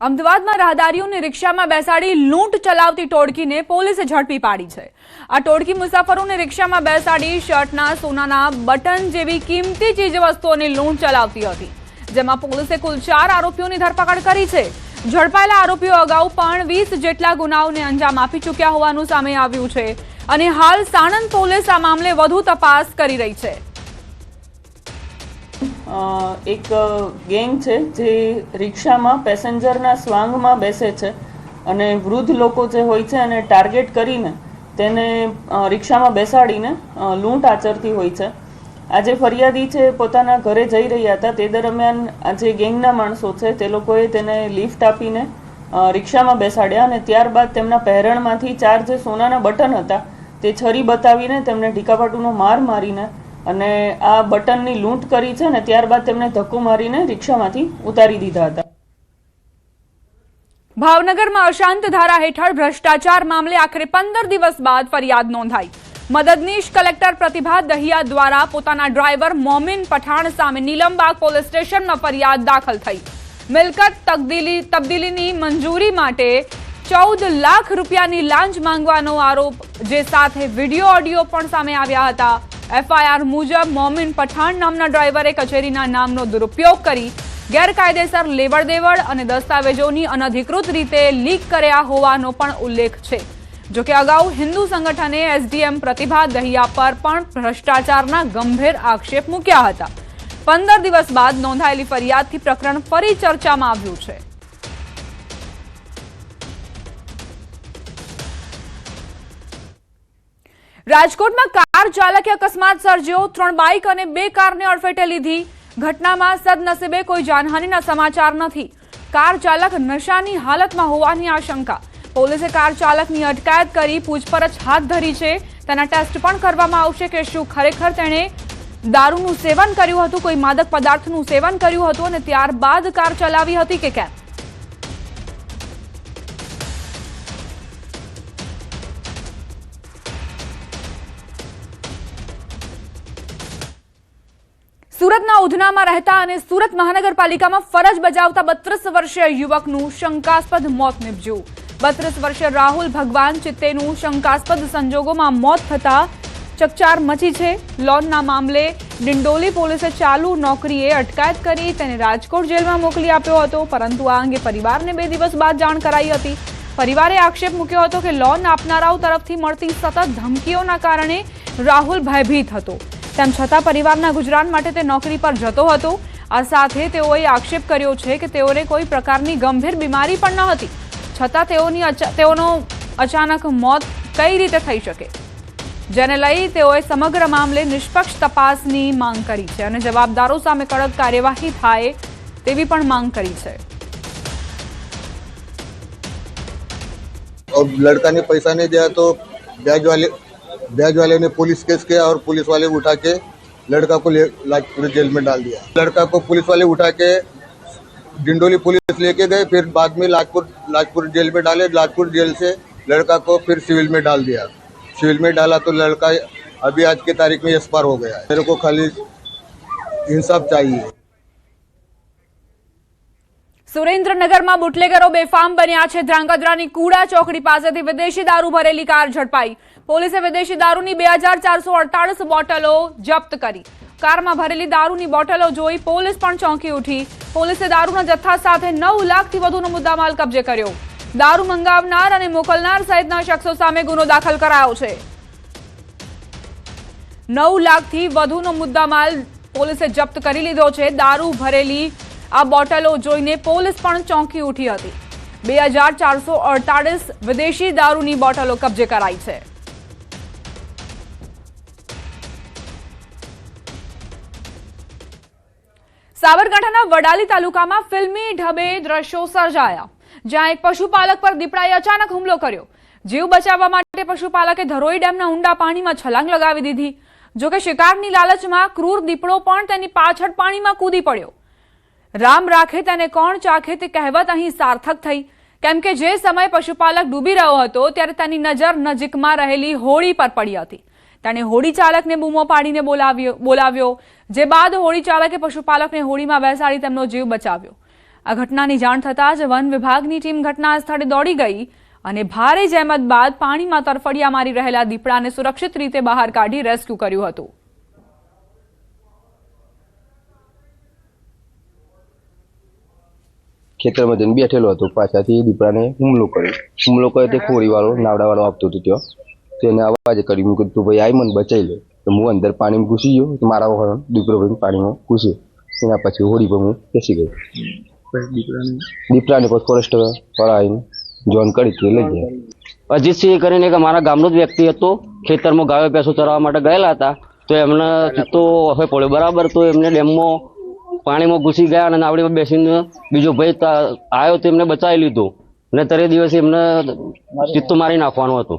અમદાવાદમાં રાહદારીઓને રિક્ષામાં બેસાડી લૂંટ ચલાવતી ટોળકીને પોલીસે ઝડપી પાડી છે। આ ટોળકી મુસાફરોને રિક્ષામાં બેસાડી શર્ટના સોનાના બટન જેવી કિંમતી ચીજવસ્તુઓની લૂંટ ચલાવતી હતી, જેમાં પોલીસે કુલ 4 આરોપીઓની ધરપકડ કરી છે। ઝડપાયેલા આરોપીઓ અગાઉ પણ 20 જેટલા ગુનાઓને અંજામ આપી ચૂક્યા હોવાનું સામે આવ્યું છે અને હાલ સાણંદ પોલીસ આ મામલે વધુ તપાસ કરી રહી છે। એક ગેંગ છે જે રિક્ષામાં પેસેન્જરના સ્વાંગમાં બેસે છે અને વૃદ્ધ લોકો જે હોય છે અને ટાર્ગેટ કરીને તેને રિક્ષામાં બેસાડીને લૂંટ આચરતી હોય છે। આજે ફરિયાદી છે પોતાના ઘરે જઈ રહ્યા હતા, તે દરમિયાન આ જે ગેંગના માણસો છે તે લોકોએ તેને લિફ્ટ આપીને રિક્ષામાં બેસાડ્યા અને ત્યારબાદ તેમના પહેરણમાંથી 4 જે સોનાના બટન હતા તે છરી બતાવીને તેમને ઢીકાપાટુનો માર મારીને અને આ બટનની લૂંટ કરી છે અને ત્યારબાદ તેમને ધક્કો મારીને રિક્ષામાંથી ઉતારી દીધા હતા। ભાવનગરમાં અશાંત ધારા હેઠળ ભ્રષ્ટાચાર મામલે આખરે 15 દિવસ બાદ ફરિયાદ નોંધાઈ। મદદનીશ કલેક્ટર પ્રતિભા દહિયા દ્વારા પોતાના ડ્રાઈવર મોમિન પઠાણ સામે નીલમબાગ પોલીસ સ્ટેશનમાં ફરિયાદ દાખલ થઈ। મિલકત તબદીલીની મંજૂરી માટે 14 લાખ રૂપિયાની લાંચ માંગવાનો આરોપ, જે સાથે વિડીયો ઓડિયો પણ સામે આવ્યા હતા। એફઆઈઆર મુજબ મોમિન પઠાણ નામના ડ્રાઈવરે કચેરીના નામનો દુરુપયોગ કરી ગેરકાયદેસર લેવડ દેવડ અને દસ્તાવેજોની અનધિકૃત રીતે લીક કર્યા હોવાનો પણ ઉલ્લેખ છે। જોકે અગાઉ હિન્દુ સંગઠને એસડીએમ પ્રતિભા દહિયા પર પણ ભ્રષ્ટાચારના ગંભીર આક્ષેપ મૂક્યા હતા। 15 દિવસ બાદ નોંધાયેલી ફરિયાદથી પ્રકરણ ફરી ચર્ચામાં આવ્યું છે। રાજકોટમાં કાર ચાલકે અકસ્માત સર્જ્યો, 3 બાઇક અને 2 કારને અડફેટે લીધી। ઘટનામાં સદનસીબે કોઈ જાનહાનિના સમાચાર નથી। કાર ચાલક નશાની હાલતમાં હોવાની આશંકા। પોલીસે કાર ચાલકની અટકાયત કરી પૂછપરછ હાથ ધરી છે। તેના ટેસ્ટ પણ કરવામાં આવશે કે શું ખરેખર તેણે દારૂનું સેવન કર્યું હતું, કોઈ માદક પદાર્થનું સેવન કર્યું હતું અને ત્યારબાદ કાર ચલાવી હતી કે કેમ। સુરતના ઉધનામાં રહેતા અને સુરત મહાનગરપાલિકામાં ફરજ બજાવતા 32 વર્ષીય યુવકનું શંકાસ્પદ મોત નીપજ્યું। 32 વર્ષીય રાહુલ ભગવાન ચિત્તેનું શંકાસ્પદ સંજોગોમાં મોત થતા ચકચાર મચી છે। લોનના મામલે ડિંડોલી પોલીસે ચાલુ નોકરીએ અટકાયત કરી તેને રાજકોટ જેલમાં મોકલી આપ્યો હતો, પરંતુ આ અંગે પરિવારને 2 દિવસ બાદ જાણ કરાઈ હતી। પરિવારે આક્ષેપ મૂક્યો હતો કે લોન આપનારાઓ તરફથી મળતી સતત ધમકીઓના કારણે રાહુલ ભયભીત હતો। તેમ છતાં પરિવારના ગુજરાન માટે તે નોકરી પર જતો હતો। આ સાથે તેઓએ આક્ષેપ કર્યો છે કે તેઓને કોઈ પ્રકારની ગંભીર બીમારી પણ ન હતી, છતાં તેઓનો અચાનક મોત કઈ રીતે થઈ શકે, જેને લઈ તેઓએ સમગ્ર મામલે નિષ્પક્ષ તપાસની માંગ કરી છે અને જવાબદારો સામે કડક કાર્યવાહી થાય તેવી પણ માંગ કરી છે। और लड़का ने पैसा नहीं दिया तो ब्याज वाले ने पुलिस केस किया और पुलिस वाले उठा के लड़का को लाजपुर जेल में डाल दिया। लड़का को पुलिस वाले उठा के डिंडोली पुलिस लेके गए, फिर बाद में लाजपुर जेल में डाले। लाजपुर जेल से लड़का को फिर सिविल में डाल दिया। सिविल में डाला तो लड़का अभी आज की तारीख में एक्सपायर हो गया है। मेरे को खाली इंसाफ चाहिए। સુરેન્દ્રનગરમાં બુટલેગરો બેફામ બન્યા છે। ધ્રાંગધ્રાની કુડા ચોકડી પાસેથી વિદેશી દારૂ ભરેલી કાર ઝડપાઈ। પોલીસે વિદેશી દારૂની 2448 બોટલો જપ્ત કરી। કારમાં ભરેલી દારૂની બોટલો જોઈ પોલીસ પણ ચોંકી ઉઠી। પોલીસે દારૂના જથ્થા સાથે 9 લાખથી વધુનો મુદ્દામાલ કબજે કર્યો। દારૂ મંગાવનાર અને મોકલનાર સહિતના શખ્સો સામે ગુનો દાખલ કરાયો છે। 9 લાખથી વધુનો મુદ્દામાલ પોલીસે જપ્ત કરી લીધો છે। દારૂ ભરેલી આ બોટલો જોઈને પોલીસ પણ ચોંકી ઉઠી હતી। 2448 વિદેશી દારૂની બોટલો કબજે કરાઈ છે। સાબરકાંઠાના વડાલી તાલુકામાં ફિલ્મી ઢબે દ્રશ્યો સર્જાયા, જ્યાં એક પશુપાલક પર દીપડાએ અચાનક હુમલો કર્યો। જીવ બચાવવા માટે પશુપાલકે ધરોઈ ડેમના ઊંડા પાણીમાં છલાંગ લગાવી દીધી। જોકે શિકારની લાલચમાં ક્રૂર દીપડો પણ તેની પાછળ પાણીમાં કૂદી પડ્યો। રામ રાખે તેને કોણ ચાખે તે કહેવત અહીં સાર્થક થઈ, કેમ કે જે સમયે પશુપાલક ડૂબી રહ્યો હતો ત્યારે તેની નજર નજીકમાં રહેલી હોડી પર પડી હતી। તેણે હોડી ચાલકને બૂમો પાડીને બોલાવ્યો, જે બાદ હોડી ચાલકે પશુપાલકને હોડીમાં બેસાડી તેમનો જીવ બચાવ્યો। આ ઘટનાની જાણ થતાં જ વન વિભાગની ટીમ ઘટના સ્થળે દોડી ગઈ અને ભારે જહેમત બાદ પાણીમાં તરફડિયા મારી રહેલા દીપડાને સુરક્ષિત રીતે બહાર કાઢી રેસ્ક્યુ કર્યું હતું. ખેતરમાં જઈને બેઠેલો હતો, પાછળથી દીપડાને હુમલો કર્યો તે ખોરીવાળો નાવડાવાળો આપતો હતો ત્યાં, તો એને અવાજ કરી મૂક્યું તું ભાઈ આવી મને બચાવી લે. તો હું અંદર પાણીમાં ઘૂસી ગયો, તો મારા વખત દીકરો ભાઈ પાણીમાં ઘૂસ્યો. એના પછી હોડી પર હું બેસી ગયો. દીપડાને પછી ફોરેસ્ટ વાળા આવીને જોન કરી લઈ ગયા. અજીતસિંહ કરીને કે મારા ગામનો જ વ્યક્તિ હતો, ખેતરમાં ગાયો ભેંસો ચરાવવા માટે ગયેલા હતા. તો એમને ચિત્તો હવે પડ્યો બરાબર, તો એમને ડેમમાં પાણીમાં ઘૂસી ગયા અને નાવડીમાં બેસીને બીજો ભાઈ આવ્યો તો એમને બચાવી લીધો અને તરે દિવસે એમને ચિત્તો મારી નાખવાનો હતો.